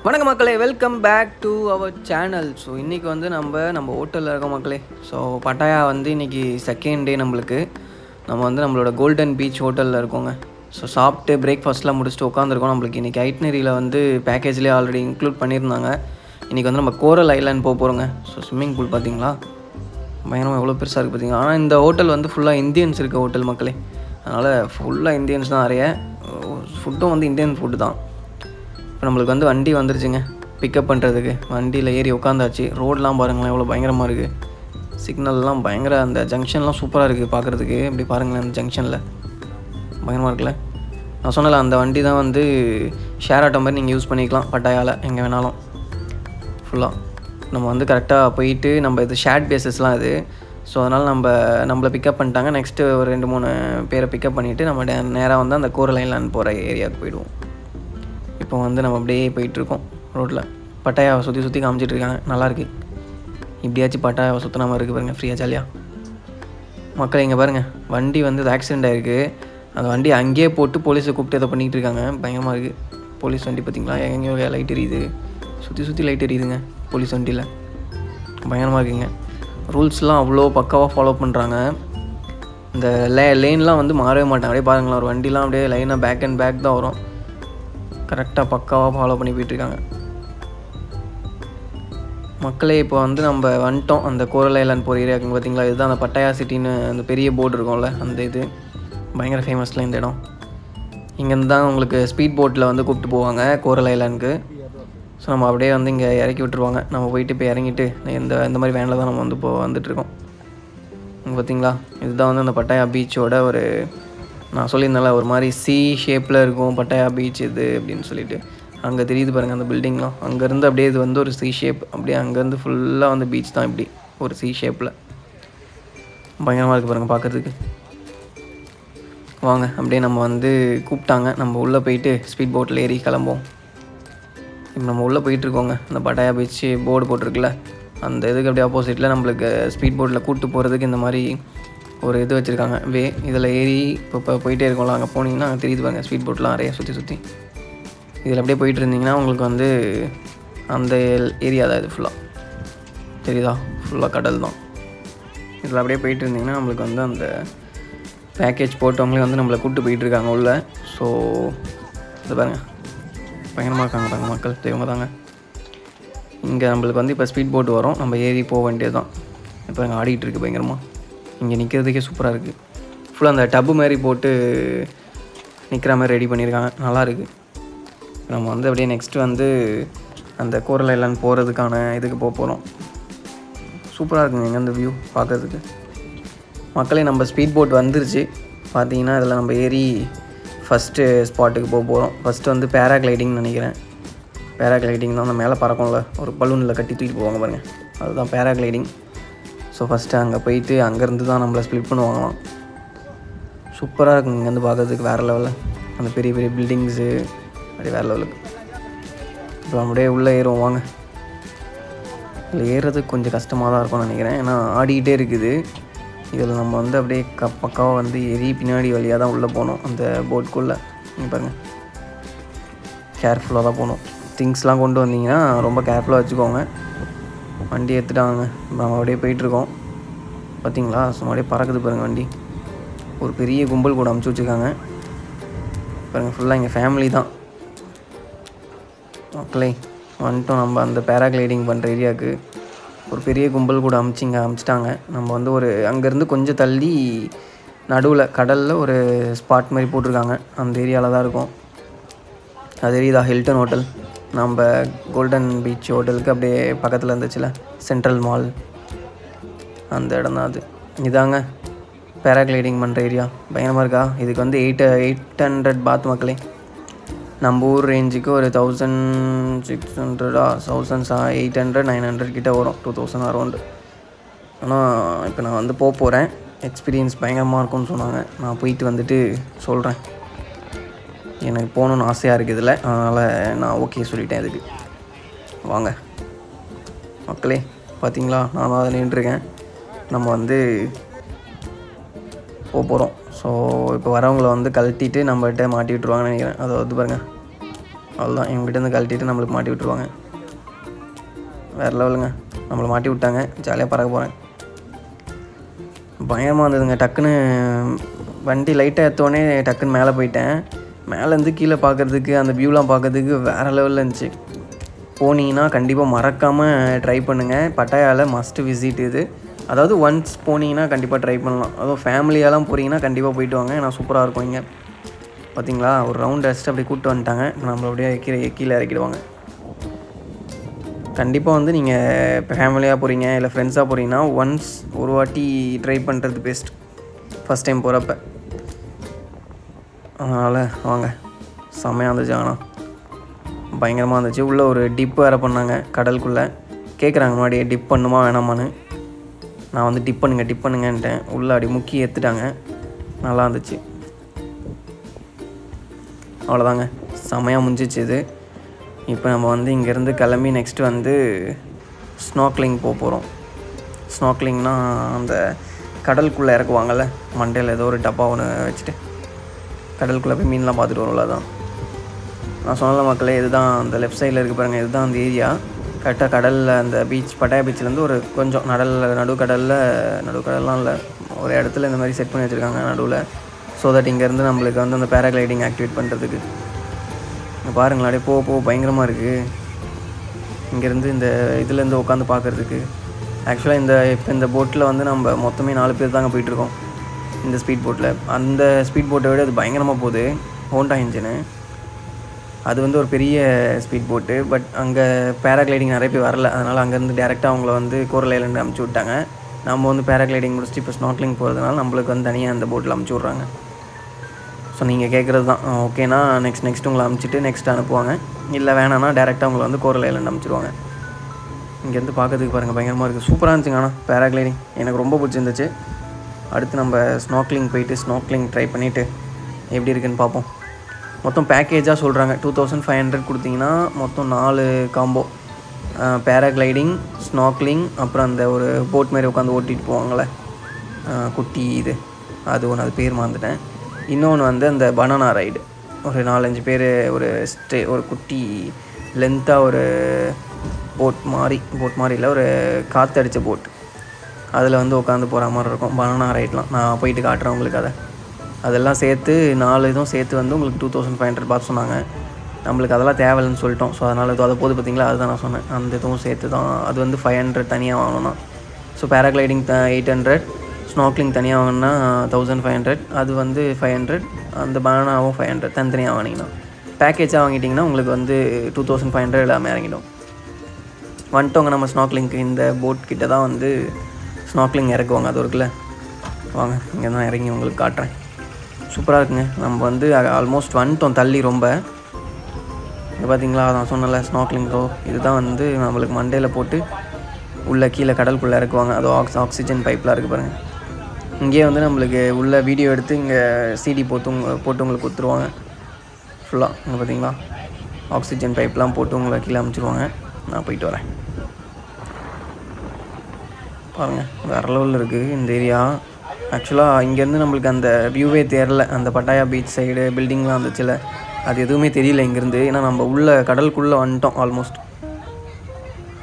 வணக்கம் மக்களே, welcome back to our channel. So இன்றைக்கி வந்து நம்ம ஹோட்டலில் இருக்கோம் மக்களே. ஸோ பட்டாயா வந்து இன்றைக்கி செகண்ட் டே நம்மளுக்கு. நம்ம வந்து நம்மளோட கோல்டன் பீச் ஹோட்டலில் இருக்கோங்க. ஸோ சாப்பிட்டு பிரேக்ஃபாஸ்ட்லாம் முடிச்சுட்டு உட்காந்துருக்கோம். நம்மளுக்கு இன்றைக்கி ஐட்னரியில் வந்து பேக்கேஜ்லேயே ஆல்ரெடி இன்க்ளூட் பண்ணியிருந்தாங்க. இன்றைக்கி வந்து நம்ம கோரல் ஐலாண்ட் போகிறோங்க. ஸோ ஸ்விம்மிங் பூல் பார்த்தீங்களா, பயங்கரமாக எவ்வளோ பெருசாக இருக்குது பார்த்தீங்களா. ஆனால் இந்த ஹோட்டல் வந்து ஃபுல்லாக இந்தியன்ஸ் இருக்க ஹோட்டல் மக்களே. அதனால் ஃபுல்லாக இந்தியன்ஸ் தான் நிறைய. ஃபுட்டும் வந்து இந்தியன் ஃபுட்டு தான். இப்போ நம்மளுக்கு வந்து வண்டி வந்துருச்சுங்க பிக்கப் பண்ணுறதுக்கு. வண்டியில் ஏறி உட்காந்தாச்சு. ரோடெலாம் பாருங்களேன் எவ்வளோ பயங்கரமாக இருக்குது. சிக்னல்லாம் பயங்கர, அந்த ஜங்ஷன்லாம் சூப்பராக இருக்குது பார்க்குறதுக்கு. இப்படி பாருங்களேன், அந்த ஜங்ஷனில் பயங்கரமாக இருக்குல்ல. நான் சொன்னல, அந்த வண்டி தான் வந்து ஷேர் ஆட்டோ மாதிரி நீங்கள் யூஸ் பண்ணிக்கலாம் பட்டாயாவில் எங்கே வேணாலும். ஃபுல்லாக நம்ம வந்து கரெக்டாக போயிட்டு, நம்ம இது ஷேர்ட் பேஸஸ்லாம் இது. ஸோ அதனால் நம்மளை பிக்கப் பண்ணிட்டாங்க. நெக்ஸ்ட்டு ஒரு 2-3 பேரை பிக்கப் பண்ணிவிட்டு நம்ம நேராக வந்து அந்த கோரல் ஐலாண்ட் போகிற ஏரியாவுக்கு போயிடுவோம். இப்போ வந்து நம்ம அப்படியே போயிட்டுருக்கோம் ரோட்டில். பட்டாயாவை சுற்றி காமிச்சிட்ருக்காங்க. நல்லாயிருக்கு. இப்படியாச்சும் பட்டாயாவை சுற்றினாமல் இருக்குது பாருங்கள், ஃப்ரீயாக ஜாலியாக. மக்கள் இங்கே பாருங்கள், வண்டி வந்து ஆக்சிடெண்ட் ஆகிருக்கு. அந்த வண்டி அங்கேயே போட்டு போலீஸை கூப்பிட்டு எதை பண்ணிகிட்டு இருக்காங்க. பயங்கரமாக இருக்குது. போலீஸ் வண்டி பார்த்திங்களா, எங்கேயோ லைட் எரியுது. சுற்றி லைட் எரியுதுங்க போலீஸ் வண்டியில். பயங்கரமாக இருக்குங்க. ரூல்ஸ்லாம் அவ்வளோ பக்காவாக ஃபாலோ பண்ணுறாங்க. இந்த லேன்லாம் வந்து மாறவே மாட்டாங்க. அப்படியே பாருங்களேன், ஒரு வண்டிலாம் அப்படியே லைனாக பேக் அண்ட் பேக் தான் வரும். கரெக்டாக பக்காவாக ஃபாலோ பண்ணி போயிட்டுருக்காங்க மக்களே. இப்போ வந்து நம்ம வந்துட்டோம் அந்த கோரல் ஐலாண்ட் போகிற ஏரியாவுக்கு. பார்த்திங்களா, இதுதான் அந்த பட்டாயா சிட்டின்னு அந்த பெரிய போர்டு இருக்கும்ல, அந்த இது பயங்கர ஃபேமஸில் இந்த இடம். இங்கேருந்து தான் உங்களுக்கு ஸ்பீட் போட்டில் வந்து கூப்பிட்டு போவாங்க கோரல் ஐலாண்டுக்கு. ஸோ நம்ம அப்படியே வந்து இங்கே இறக்கி விட்டுருவாங்க. நம்ம போயிட்டு இப்போ இறங்கிட்டு இந்த மாதிரி வேனில் தான் நம்ம வந்து இப்போ வந்துட்டுருக்கோம். இங்கே பார்த்திங்களா, இதுதான் வந்து அந்த பட்டாயா பீச்சோட ஒரு, நான் சொல்லியிருந்தேன்ல, ஒரு மாதிரி சி ஷேப்பில் இருக்கும் பட்டாயா பீச் இது அப்படின்னு சொல்லிட்டு. அங்கே தெரியுது பாருங்கள் அந்த பில்டிங்லாம். அங்கேருந்து அப்படியே இது வந்து ஒரு சி ஷேப். அப்படியே அங்கேருந்து ஃபுல்லாக வந்து பீச் தான் இப்படி ஒரு சி ஷேப்பில். பயங்கரமாக இருக்குது பாருங்கள் பார்க்குறதுக்கு. வாங்க அப்படியே நம்ம வந்து கூப்பிட்டாங்க, நம்ம உள்ளே போயிட்டு ஸ்பீட் போட்டில் ஏறி கிளம்போம். இப்போ நம்ம உள்ளே போயிட்டுருக்கோங்க. அந்த பட்டாயா பீச் போர்டு போட்டிருக்குல்ல, அந்த இதுக்கு அப்படியே ஆப்போசிட்டில் நம்மளுக்கு ஸ்பீட் போட்டில் கூப்பிட்டு போகிறதுக்கு இந்த மாதிரி ஒரு இது வச்சுருக்காங்க இதில் ஏறி இப்போ போயிட்டே இருக்கோம்ல, அங்கே போனீங்கன்னா அங்கே தெரியுது பாருங்கள் ஸ்பீட் போட்லாம் நிறையா சுற்றி இதில் அப்படியே போயிட்டு இருந்தீங்கன்னா உங்களுக்கு வந்து அந்த ஏரியா தான் இது ஃபுல்லாக தெரியுதா. ஃபுல்லாக கடல் தான். இதில் அப்படியே போயிட்டு இருந்தீங்கன்னா நம்மளுக்கு வந்து அந்த பேக்கேஜ் போட்டவங்களே வந்து நம்மளை கூப்பிட்டு போயிட்டுருக்காங்க உள்ளே. ஸோ இது பாருங்கள், பயங்கரமாக இருக்காங்க பாருங்கள் மக்கள். இவங்க தாங்க. இங்கே நம்மளுக்கு வந்து இப்போ ஸ்பீட் போட் வரும், நம்ம ஏறி போக வேண்டியது தான். இப்போ அங்கே ஆடிக்கிட்டு இருக்குது பயங்கரமாக. இங்கே நிற்கிறதுக்கே சூப்பராக இருக்குது. ஃபுல்லாக அந்த டப்பு மாதிரி போட்டு நிற்கிற மாதிரி ரெடி பண்ணியிருக்காங்க. நல்லாயிருக்கு. நம்ம வந்து அப்படியே நெக்ஸ்ட்டு வந்து அந்த கோரல் ஐலாண்ட் போகிறதுக்கான இதுக்கு போகிறோம். சூப்பராக இருக்குங்க இங்கே அந்த வியூ பார்க்குறதுக்கு. மக்களே, நம்ம ஸ்பீட் போட் வந்துருச்சு. பார்த்தீங்கன்னா இதில் நம்ம ஏறி ஃபஸ்ட்டு ஸ்பாட்டுக்கு போகிறோம். ஃபஸ்ட்டு வந்து பேராக்ளைடிங்னு நினைக்கிறேன். பேராக்ளைடிங் தான் அந்த மேலே பறக்கும்ல, ஒரு பலூனில் கட்டி தூக்கிட்டு போவாங்க பாருங்கள், அதுதான் பேராக்ளைடிங். ஸோ ஃபஸ்ட்டு அங்கே போயிட்டு அங்கேருந்து தான் நம்மளை ஸ்ப்ளிட் பண்ணுவாங்களாம். சூப்பராக இருக்குங்க இங்கேருந்து பார்க்குறதுக்கு. வேறு லெவலில் அந்த பெரிய பெரிய பில்டிங்ஸு அப்படி வேறு லெவலுக்கு. இப்போ அப்படியே உள்ளே ஏறுவோம் வாங்க. இதில் ஏறுறதுக்கு கொஞ்சம் கஷ்டமாக தான் இருக்கும்னு நினைக்கிறேன், ஏன்னா ஆடிக்கிட்டே இருக்குது. இதில் நம்ம வந்து அப்படியே பக்காவாக வந்து ஏறி பின்னாடி வழியாக தான் உள்ளே போகணும் அந்த போட்குள்ளே. நீங்கள் பாருங்கள், கேர்ஃபுல்லாக தான் போகணும். திங்ஸ்லாம் கொண்டு வந்தீங்கன்னா ரொம்ப கேர்ஃபுல்லாக வச்சுக்கோங்க. வண்டி எடுத்துட்டாங்க. நம்ம அப்படியே போயிட்டுருக்கோம். பார்த்திங்களா, சும்மா அப்படியே பறக்குது பாருங்கள் வண்டி. ஒரு பெரிய கும்பல் கூட அமுச்சு வச்சுருக்காங்க பாருங்கள். ஃபுல்லாக எங்கள் ஃபேமிலி தான் மக்களே. வந்துட்டோம் நம்ம அந்த பேராக்ளைடிங் பண்ணுற ஏரியாவுக்கு. ஒரு பெரிய கும்பல் கூட அமுச்சிட்டாங்க. நம்ம வந்து ஒரு அங்கேருந்து கொஞ்சம் தள்ளி நடுவில் கடலில் ஒரு ஸ்பாட் மாதிரி போட்டிருக்காங்க. அந்த ஏரியாவில் தான் இருக்கும். அது தெரியுதா, ஹில்டன் ஹோட்டல். நம்ம கோல்டன் பீச் ஹோட்டலுக்கு அப்படியே பக்கத்தில் இருந்துச்சுல சென்ட்ரல் மால், அந்த இடம் தான் அது. இதாங்க பேராக்ளைடிங் பண்ணுற ஏரியா. பயங்கரமாக இருக்கா. இதுக்கு வந்து 800 பாத் மக்களே. நம்ம ஊர் ரேஞ்சுக்கு ஒரு 1600 1800 900 கிட்டே வரும், 2000 அரௌண்டு. ஆனால் இப்போ நான் வந்து போகிறேன். எக்ஸ்பீரியன்ஸ் பயங்கரமாக இருக்கும்னு சொன்னாங்க. நான் போயிட்டு வந்துட்டு சொல்கிறேன். எனக்கு போகணுன்னு ஆசையாக இருக்குது இதில், அதனால் நான் ஓகே சொல்லிட்டேன் இதுக்கு. வாங்க மக்களே, பார்த்தீங்களா, நான் தான் அதை நின்றுருக்கேன். நம்ம வந்து போகிறோம். ஸோ இப்போ வரவங்களை வந்து கழட்டிட்டு நம்மகிட்ட மாட்டி விட்ருவாங்கன்னு நினைக்கிறேன். அதை வந்து பாருங்கள், அவ்வளோதான், இவங்ககிட்டேருந்து கழட்டிட்டு நம்மளுக்கு மாட்டி விட்ருவாங்க. வேறு லெவலுங்க. நம்மளை மாட்டி விட்டாங்க, ஜாலியாக பறக்க போகிறேன். பயமாக இருந்ததுங்க. டக்குன்னு வண்டி லைட்டாக ஏற்றோடனே டக்குன்னு மேலே போயிட்டேன். மேலேருந்து கீழே பார்க்குறதுக்கு அந்த வியூலாம் பார்க்குறதுக்கு வேறு லெவலில் இருந்துச்சு. போனீங்கன்னா கண்டிப்பாக மறக்காமல் ட்ரை பண்ணுங்கள். பட்டாயாவில் மஸ்ட்டு விசிட் இது. அதாவது ஒன்ஸ் போனீங்கன்னா கண்டிப்பாக ட்ரை பண்ணலாம். அதுவும் ஃபேமிலியாலாம் போகிறீங்கன்னா கண்டிப்பாக போயிட்டு வாங்க. ஏன்னா சூப்பராக இருக்கும் இங்கே. பார்த்தீங்களா, ஒரு ரவுண்ட் அடிச்சுட்டு அப்படியே கூப்பிட்டு வந்துட்டாங்க. நம்மளை அப்படியே கீழே இறக்கிடுவாங்க. கண்டிப்பாக வந்து நீங்கள் இப்போ ஃபேமிலியாக போகிறீங்க இல்லை ஃப்ரெண்ட்ஸாக போகிறீங்கன்னா ஒன்ஸ் ஒரு வாட்டி ட்ரை பண்ணுறது பெஸ்ட், ஃபஸ்ட் டைம் போகிறப்ப. அதனால் வாங்க, செம்மையாக இருந்துச்சு. ஆனால் பயங்கரமாக இருந்துச்சு. உள்ளே ஒரு டிப் வேறு பண்ணாங்க கடலுக்குள்ளே. கேட்குறாங்க முன்னாடி டிப் பண்ணுமா வேணாமான்னு. நான் வந்து டிப் பண்ணுங்கன்ட்டேன். உள்ளே அப்படி முக்கி எடுத்துட்டாங்க. நல்லா இருந்துச்சு. அவ்வளோதாங்க, செம்மையாக முடிஞ்சிச்சு இது. இப்போ நம்ம வந்து இங்கேருந்து கிளம்பி நெக்ஸ்ட்டு வந்து ஸ்நார்க்லிங் போகிறோம். ஸ்நார்க்லிங்னால் அந்த கடலுக்குள்ளே இறக்குவாங்கள்ல, மண்டையில் ஏதோ ஒரு டப்பா ஒன்று வச்சுட்டு கடலுக்குள்ளே போய் மீன்லாம் பார்த்துட்டு வரும்ல. அதான் நான் சொன்ன மக்களே, இதுதான் அந்த லெஃப்ட் சைடில் இருக்குது பாருங்கள், இதுதான் அந்த ஏரியா. கரெக்டாக கடலில் அந்த பீச், பட்டாயா பீச்சிலேருந்து ஒரு கொஞ்சம் நடுக்கடல்லாம் இல்லை, ஒரு இடத்துல இந்த மாதிரி செட் பண்ணி வச்சுருக்காங்க நடுவில். ஸோ தட் இங்கேருந்து நம்மளுக்கு வந்து அந்த பேராகிளைடிங் ஆக்டிவேட் பண்ணுறதுக்கு. இங்கே பாருங்களா, அப்படியே போக பயங்கரமாக இருக்குது. இங்கேருந்து இந்த இதுலேருந்து உட்காந்து பார்க்குறதுக்கு. ஆக்சுவலாக இப்போ இந்த போட்டில் வந்து நம்ம மொத்தமே 4 பேர் தாங்க போயிட்டுருக்கோம் இந்த ஸ்பீட் போட்டில். அந்த ஸ்பீட் போட்டை விட அது பயங்கரமாக போகுது. ஹோண்டா இன்ஜினு அது வந்து ஒரு பெரிய ஸ்பீட் போட்டு. பட் அங்கே பேராகிளைடிங் நிறைய பேர் வரல. அதனால் அங்கேருந்து டேரெக்டாக அவங்கள வந்து கோரல் ஐலண்ட் அமுச்சு விட்டாங்க. நம்ம வந்து பேராகிளைடிங் முடிச்சுட்டு இப்போ ஸ்நார்க்லிங் போகிறதுனால நம்மளுக்கு வந்து தனியாக அந்த போட்டில் அமுச்சு விட்றாங்க. ஸோ நீங்கள் கேட்குறது தான் ஓகேனா, நெக்ஸ்ட் உங்களை அமுச்சிட்டு நெக்ஸ்ட் அனுப்புவாங்க. இல்லை வேணான்னா டேரெக்டாக உங்களை வந்து கோரல் ஐலண்ட் அமுச்சிடுவாங்க. இங்கேருந்து பார்க்கறதுக்கு பாருங்கள் பயங்கரமாக இருக்குது. சூப்பராக இருந்துச்சுங்க. ஆனால் பேராகிளைடிங் எனக்கு ரொம்ப பிடிச்சிருந்துச்சு. அடுத்து நம்ம ஸ்நார்க்லிங் போயிட்டு ஸ்நார்க்லிங் ட்ரை பண்ணிவிட்டு எப்படி இருக்குதுன்னு பார்ப்போம். மொத்தம் பேக்கேஜாக சொல்கிறாங்க 2500 கொடுத்தீங்கன்னா மொத்தம் 4 காம்போ. பேராகிளைடிங், ஸ்நார்க்லிங், அப்புறம் அந்த ஒரு போட் மாதிரி உட்காந்து ஓட்டிகிட்டு போவாங்களே குட்டி இது, அது ஒன்று, அது பேர் மறந்துட்டேன். இன்னொன்று வந்து அந்த பனானா ரைடு, ஒரு 4-5 பேர் ஒரு குட்டி லென்த்தாக ஒரு போட் மாதிரி இல்லை, ஒரு காற்றடிச்ச போட், அதில் வந்து உட்காந்து போகிற மாதிரி இருக்கும். பனானா ரைட்லாம் நான் போயிட்டு காட்டுறேன் உங்களுக்கு. அதெல்லாம் சேர்த்து 4 இதுவும் சேர்த்து வந்து உங்களுக்கு 2500 பார்த்து சொன்னாங்க. நம்மளுக்கு அதெல்லாம் தேவையில்லைன்னு சொல்லிட்டோம். ஸோ அதனால் அதை போது பார்த்தீங்களா, அதுதான் நான் சொன்னேன். அந்த இதுவும் சேர்த்து தான் அது வந்து 500 தனியாக வாங்கணும்னா. ஸோ பேராகிளைடிங் 800, ஸ்நார்க்லிங் தனியாக வாங்கினா 1500, அது வந்து 500, அந்த பனானாவும் 500 தனித்தனியாக வாங்கினீங்கன்னா. பேக்கேஜாக வாங்கிட்டிங்கன்னா உங்களுக்கு வந்து 2500 எல்லாமே இறங்கிடும். வந்துட்டவங்க நம்ம ஸ்நார்க்லிங்க்கு இந்த போட் கிட்ட தான் வந்து ஸ்நார்க்லிங் இறக்குவாங்க. அது இருக்குல்ல, வாங்க இங்கே தான் இறங்கி உங்களுக்கு காட்டுறேன். சூப்பராக இருக்குங்க. நம்ம வந்து ஆல்மோஸ்ட் வந்துட்டோம் தள்ளி ரொம்ப. இங்கே பார்த்தீங்களா, நான் சொன்னல ஸ்நார்க்லிங் ப்ரோ, இதுதான் வந்து நம்மளுக்கு மண்டையில் போட்டு உள்ளே கீழே கடலுக்குள்ளே இறக்குவாங்க. அது ஆக்சிஜன் பைப்லாம் இருக்குது பாருங்கள். இங்கேயே வந்து நம்மளுக்கு உள்ள வீடியோ எடுத்து இங்கே சிடி போட்டு உங்களுக்கு கொடுத்துருவாங்க ஃபுல்லாக. இங்கே பார்த்தீங்களா, ஆக்சிஜன் பைப்லாம் போட்டு உங்களை கீழே அமுச்சிடுவாங்க. நான் போயிட்டு வரேன். பாருங்கள், வேறு லெவலில் இருக்குது இந்த ஏரியா. ஆக்சுவலாக இங்கேருந்து நம்மளுக்கு அந்த வியூவே தெரில. அந்த பட்டாயா பீச் சைடு பில்டிங்லாம் இருந்துச்சுல, அது எதுவுமே தெரியல இங்கேருந்து. ஏன்னா நம்ம உள்ள கடலுக்குள்ளே வந்துட்டோம் ஆல்மோஸ்ட்.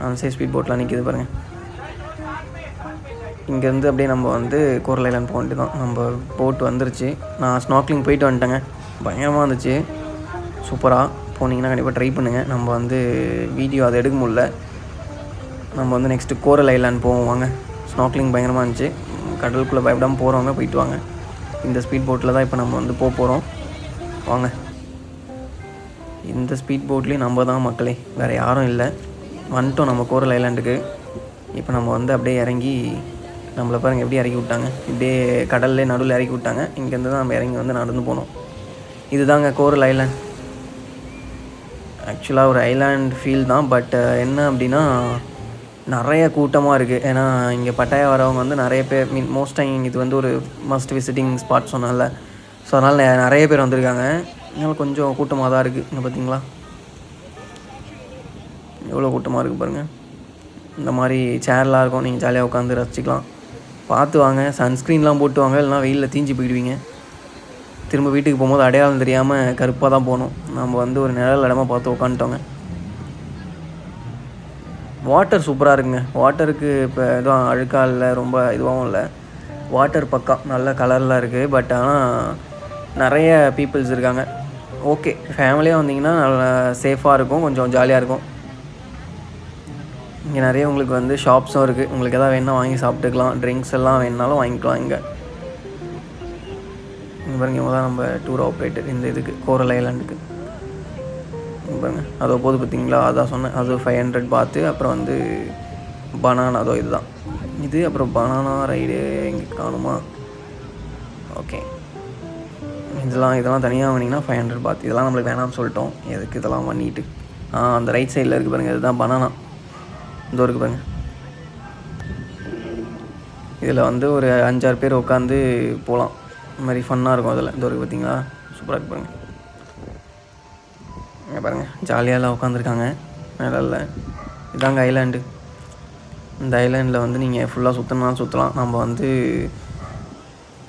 அந்த சைட் ஸ்பீட் போட்டில் நிற்கிது பாருங்கள். இங்கேருந்து அப்படியே நம்ம வந்து கோரல் ஐலண்ட் போக வேண்டியது தான். நம்ம போட்டு வந்துருச்சு. நான் ஸ்நார்க்லிங் போயிட்டு வந்துட்டேங்க. பயங்கரமாக இருந்துச்சு. சூப்பராக போனீங்கன்னா கண்டிப்பாக ட்ரை பண்ணுங்கள். நம்ம வந்து வீடியோ அதை எடுக்க முடியல. நம்ம வந்து நெக்ஸ்ட்டு கோரல் ஐலாண்ட் போவோம் வாங்க. ஸ்நார்க்லிங் பயங்கரமாக இருந்துச்சு. கடலுக்குள்ளே பயப்படாமல் போகிறவங்க போயிட்டு வாங்க. இந்த ஸ்பீட் போட்டில் தான் இப்போ நம்ம வந்து போகிறோம் வாங்க. இந்த ஸ்பீட் போட்லேயும் நம்ம தான் மக்களே, வேறு யாரும் இல்லை. வந்துட்டோம் நம்ம கோரல் ஐலாண்டுக்கு. இப்போ நம்ம வந்து அப்படியே இறங்கி, நம்மளை பாருங்கள் எப்படி இறக்கி விட்டாங்க. இப்படியே கடல்லே நடுவில் இறக்கி விட்டாங்க. இங்கேருந்து தான் நம்ம இறங்கி வந்து நடந்து போனோம். இதுதாங்க கோரல் ஐலாண்ட். ஆக்சுவலாக ஒரு ஐலாண்ட் ஃபீல் தான். பட் என்ன அப்படின்னா நிறைய கூட்டமாக இருக்குது. ஏன்னா இங்கே பட்டாயா வரவங்க வந்து நிறைய பேர், மோஸ்ட் டைம் இது வந்து ஒரு மஸ்ட் விசிட்டிங் ஸ்பாட் சொன்னால. ஸோ அதனால் நிறைய பேர் வந்திருக்காங்க. அதனால் கொஞ்சம் கூட்டமாக தான் இருக்குது. இங்கே பார்த்தீங்களா எவ்வளோ கூட்டமாக இருக்குது பாருங்கள். இந்த மாதிரி சேர்லாம் இருக்கும், நீங்கள் ஜாலியாக உட்காந்து ரசிச்சிக்கலாம். பார்த்து வாங்க, சன்ஸ்க்ரீன்லாம் போட்டு வாங்க, இல்லைனா வெயிலில் தீஞ்சு போயிடுவீங்க. திரும்ப வீட்டுக்கு போகும்போது அடையாளம் தெரியாமல் கருப்பாக தான் போகணும். நம்ம வந்து ஒரு நிழல் இடமா பார்த்து உட்காந்துட்டோங்க. வாட்டர் சூப்பராக இருக்குங்க. வாட்டருக்கு இப்போ எதுவும் அழுக்காக இல்லை, ரொம்ப இதுவாகவும் இல்லை. வாட்டர் பக்கா நல்ல கலரில் இருக்குது. பட் ஆனால் நிறைய பீப்புள்ஸ் இருக்காங்க. ஓகே, ஃபேமிலியாக வந்தீங்கன்னா நல்லா சேஃபாக இருக்கும், கொஞ்சம் ஜாலியாக இருக்கும். இங்கே நிறைய உங்களுக்கு வந்து ஷாப்ஸும் இருக்குது. உங்களுக்கு எதாவது வேணுன்னா வாங்கி சாப்பிட்டுக்கலாம். ட்ரிங்க்ஸ் எல்லாம் வேணுனாலும் வாங்கிக்கலாம். இங்கே பாருங்க, இவங்க தான் நம்ம டூர் ஆப்ரேட்டர் இந்த இதுக்கு, கோரல் ஐலாண்டுக்கு. பாருங்க, அதோ போது பார்த்தீங்களா, அதான் சொன்னேன். அது 500 பாத்து. அப்புறம் வந்து பனானா, அதோ இதுதான் இது. அப்புறம் பனானா ரைடு எங்கே காணுமா? ஓகே, இதெல்லாம் தனியாக வாங்கினீங்கன்னா 500 பாத். இதெல்லாம் நம்மளுக்கு வேணாம்னு சொல்லிட்டோம். எதுக்கு இதெல்லாம் பண்ணிட்டு. அந்த ரைட் சைடில் இருக்குது பாருங்கள், இதுதான் பனானா. இதோ இருக்குது பாருங்கள். இதில் வந்து ஒரு 5-6 பேர் உட்காந்து போகலாம். இந்த மாதிரி ஃபன்னாக இருக்கும். அதில் இதோ இருக்குது பார்த்தீங்களா, சூப்பராக இருக்குது பாருங்கள். இங்கே பாருங்கள், ஜாலியாகலாம் உட்காந்துருக்காங்க நிழல்ல. இதாங்க ஐலாண்டு. இந்த ஐலாண்டில் வந்து நீங்கள் ஃபுல்லாக சுற்றணும்னாலும் சுற்றலாம். நம்ம வந்து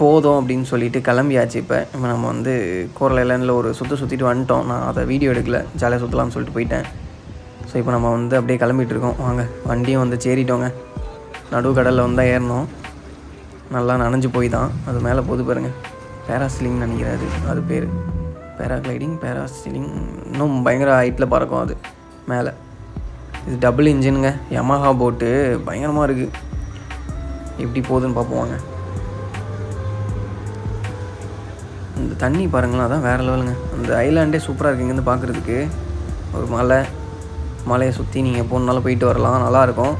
போதும் அப்படின்னு சொல்லிட்டு கிளம்பியாச்சு. இப்போ நம்ம வந்து கோரல் ஐலாண்டில் ஒரு சுற்றிட்டு வந்துட்டோம். நான் அதை வீடியோ எடுக்கல, ஜாலியாக சுற்றலாம்னு சொல்லிட்டு போயிட்டேன். ஸோ இப்போ நம்ம வந்து அப்படியே கிளம்பிட்டு இருக்கோம். வாங்க, வண்டியும் வந்து சேரிட்டோங்க. நடுவு கடலில் வந்து ஏறணும். நல்லா நனைஞ்சு போய் தான் அது மேலே போது பாருங்கள். பேராசிலிங் நினைக்கிறாரு அது பேர். பேராக்ளைடிங், பேராசிலிங், இன்னும் பயங்கர ஹைட்டில் பறக்கும் அது மேலே. இது டபுள் இன்ஜினுங்க, யமஹா போட்டு, பயங்கரமாக இருக்குது. எப்படி போகுதுன்னு பார்ப்போம். இந்த தண்ணி பாருங்களேன், அதான் வேறு லெவலுங்க. அந்த ஐலாண்டே சூப்பராக இருக்குது இங்கேருந்து பார்க்குறதுக்கு. ஒரு மலையை சுற்றி நீங்கள் போனாலும் போயிட்டு வரலாம், நல்லாயிருக்கும்.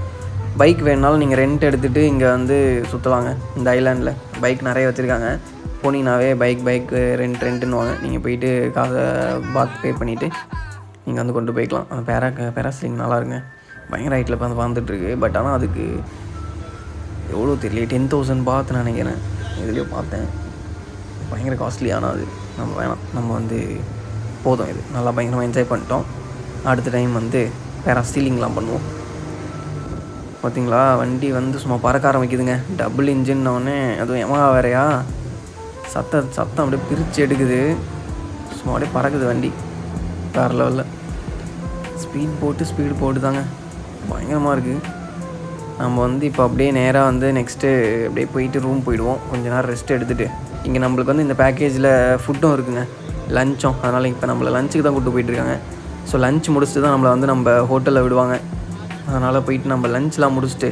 பைக் வேணுனாலும் நீங்கள் ரெண்ட் எடுத்துகிட்டு இங்கே வந்து சுற்றலாங்க. இந்த ஐலாண்டில் பைக் நிறைய வச்சுருக்காங்க. போனீங்கன்னாவே பைக் ரெண்ட்டுன்னுவாங்க. நீங்கள் போயிட்டு காசை பே பண்ணிவிட்டு நீங்கள் வந்து கொண்டு போய்க்கலாம். அந்த பேராசிலிங் நல்லாயிருங்க. பயங்கர ஹைட்டில் இப்போ வந்து வந்துட்டுருக்கு. பட் ஆனால் அதுக்கு எவ்வளோ தெரியல, 10,000 பாத் நினைக்கிறேன். இதுலேயோ பார்த்தேன். பயங்கர காஸ்ட்லி. ஆனால் அது நம்ம வேணாம். நம்ம வந்து போதும், இது நல்லா பயங்கரமாக என்ஜாய் பண்ணிட்டோம். அடுத்த டைம் வந்து பேராசீலிங்லாம் பண்ணுவோம். பார்த்தீங்களா, வண்டி வந்து சும்மா பறக்க ஆரம்பிக்குதுங்க. டபுள் இன்ஜின்னொடனே, அதுவும் யமஹா வேறையா, சத்தம் அப்படியே பிரித்து எடுக்குது. சும்மா அப்படியே பறக்குது வண்டி வேறு லெவலில். ஸ்பீடு போட்டு தாங்க, பயங்கரமாக இருக்குது. நம்ம வந்து இப்போ அப்படியே நேராக வந்து நெக்ஸ்ட்டு அப்படியே போயிட்டு ரூம் போயிடுவோம். கொஞ்ச நேரம் ரெஸ்ட் எடுத்துகிட்டு. இங்கே நம்மளுக்கு வந்து இந்த பேக்கேஜில் ஃபுட்டும் இருக்குங்க, லஞ்சும். அதனால் இப்போ நம்மளை லஞ்சுக்கு தான் கூப்பிட்டு போயிட்டுருக்காங்க. ஸோ லஞ்ச் முடிச்சுட்டு தான் நம்மளை வந்து நம்ம ஹோட்டலில் விடுவாங்க. அதனால் போயிட்டு நம்ம லஞ்ச்லாம் முடிச்சுட்டு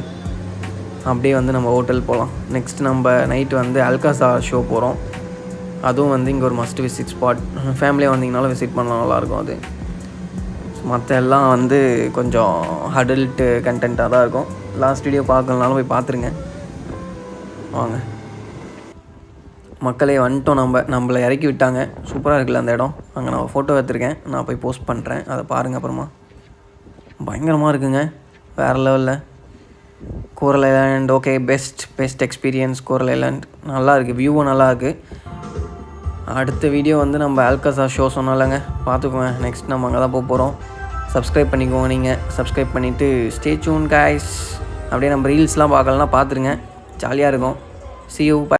அப்படியே வந்து நம்ம ஹோட்டல் போகலாம். நெக்ஸ்ட் நம்ம நைட்டு வந்து அல்காசார் ஷோ போகிறோம். அதுவும் வந்து இங்கே ஒரு மஸ்ட் விசிட் ஸ்பாட். ஃபேமிலியாக வந்தீங்கனாலும் விசிட் பண்ணலாம், நல்லாயிருக்கும் அது. மற்ற எல்லாம் வந்து கொஞ்சம் அடல்ட்டு கண்டென்ட்டாக தான் இருக்கும். லாஸ்ட் வீடியோ பார்க்கலனாலும் போய் பார்த்துருங்க. வாங்க மக்களே, வந்துட்டோம். நம்மளை இறக்கி விட்டாங்க. சூப்பராக இருக்குல்ல அந்த இடம். அங்கே நான் ஃபோட்டோ எடுத்துருக்கேன், நான் போய் போஸ்ட் பண்ணுறேன், அதை பாருங்கள் அப்புறமா. பயங்கரமாக இருக்குங்க, வேறு லெவலில். கோரல் ஐலாண்ட் ஓகே, பெஸ்ட் எக்ஸ்பீரியன்ஸ் கோரல் ஐலாண்ட். நல்லா இருக்குது, வியூவும் நல்லா இருக்குது. அடுத்த வீடியோ வந்து நம்ம அல்காசார் ஷோ சொன்னாலங்க, பார்த்துக்கோங்க. நெக்ஸ்ட் நம்ம அங்கே தான் போகிறோம். சப்ஸ்கிரைப் பண்ணிக்கோங்க. நீங்கள் சப்ஸ்கிரைப் பண்ணிவிட்டு ஸ்டே டியூன் கைஸ். அப்படியே நம்ம ரீல்ஸ்லாம் பார்க்கலன்னா பார்த்துருங்க, ஜாலியாக இருக்கும். See you. Bye.